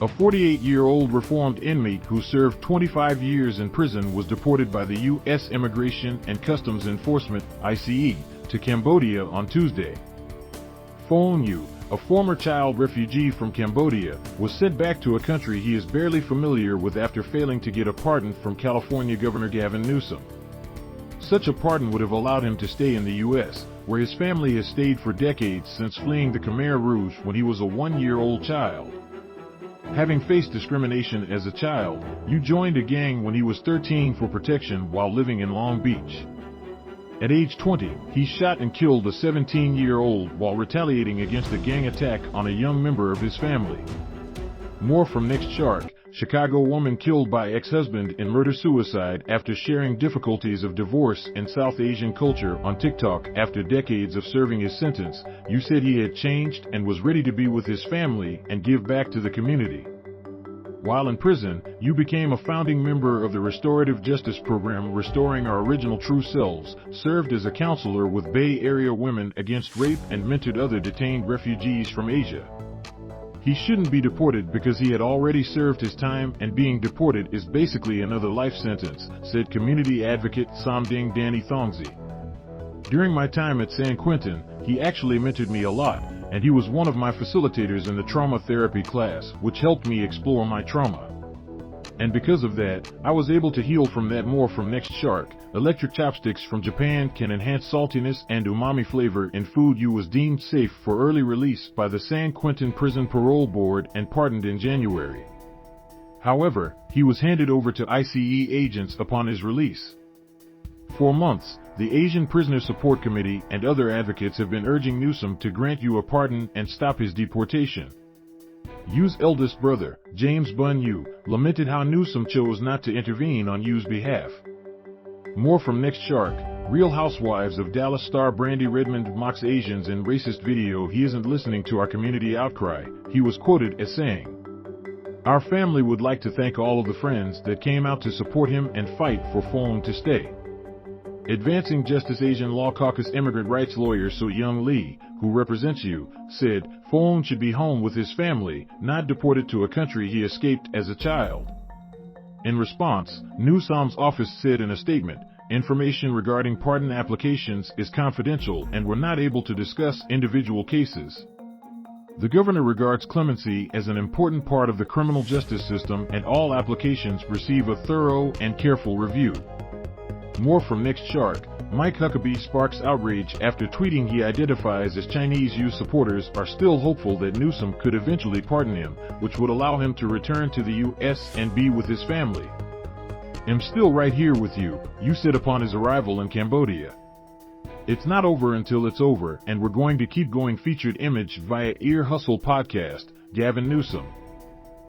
A 48-year-old reformed inmate who served 25 years in prison was deported by the U.S. Immigration and Customs Enforcement, ICE, to Cambodia on Tuesday. Phong Yu, a former child refugee from Cambodia, was sent back to a country he is barely familiar with after failing to get a pardon from California Governor Gavin Newsom. Such a pardon would have allowed him to stay in the U.S., where his family has stayed for decades since fleeing the Khmer Rouge when he was a 1-year-old child. Having faced discrimination as a child, Yu joined a gang when he was 13 for protection while living in Long Beach. At age 20, he shot and killed a 17-year-old while retaliating against a gang attack on a young member of his family. More from Next Shark. Chicago woman killed by ex-husband in murder-suicide after sharing difficulties of divorce in South Asian culture on TikTok. After decades of serving his sentence, Yu said he had changed and was ready to be with his family and give back to the community. While in prison, Yu became a founding member of the restorative justice program Restoring Our Original True Selves, served as a counselor with Bay Area women against rape, and mentored other detained refugees from Asia. He shouldn't be deported because he had already served his time, and being deported is basically another life sentence, said community advocate Somding Danny Thongzi. During my time at San Quentin, he actually mentored me a lot, and he was one of my facilitators in the trauma therapy class, which helped me explore my trauma. And because of that, I was able to heal from that. More from Next Shark. Electric chopsticks from Japan can enhance saltiness and umami flavor in food. Yu was deemed safe for early release by the San Quentin Prison Parole Board and pardoned in January. However, he was handed over to ICE agents upon his release. For months, the Asian Prisoner Support Committee and other advocates have been urging Newsom to grant Yu a pardon and stop his deportation. Yu's eldest brother, James Bun Yu, lamented how Newsom chose not to intervene on Yu's behalf. More from Next Shark. Real Housewives of Dallas star Brandy Redmond mocks Asians in racist video. He isn't listening to our community outcry, he was quoted as saying. Our family would like to thank all of the friends that came out to support him and fight for Phong to stay. Advancing Justice Asian Law Caucus immigrant rights lawyer So Young Lee, who represents Yu, said Phong should be home with his family, not deported to a country he escaped as a child. In response, Newsom's office said in a statement, information regarding pardon applications is confidential and we're not able to discuss individual cases. The governor regards clemency as an important part of the criminal justice system, and all applications receive a thorough and careful review. More from Next Shark. Mike Huckabee sparks outrage after tweeting he identifies as Chinese. Yu supporters are still hopeful that Newsom could eventually pardon him, which would allow him to return to the U.S. and be with his family. I'm still right here with you, Yu said upon his arrival in Cambodia. It's not over until it's over, and we're going to keep going. Featured image via Ear Hustle podcast, Gavin Newsom.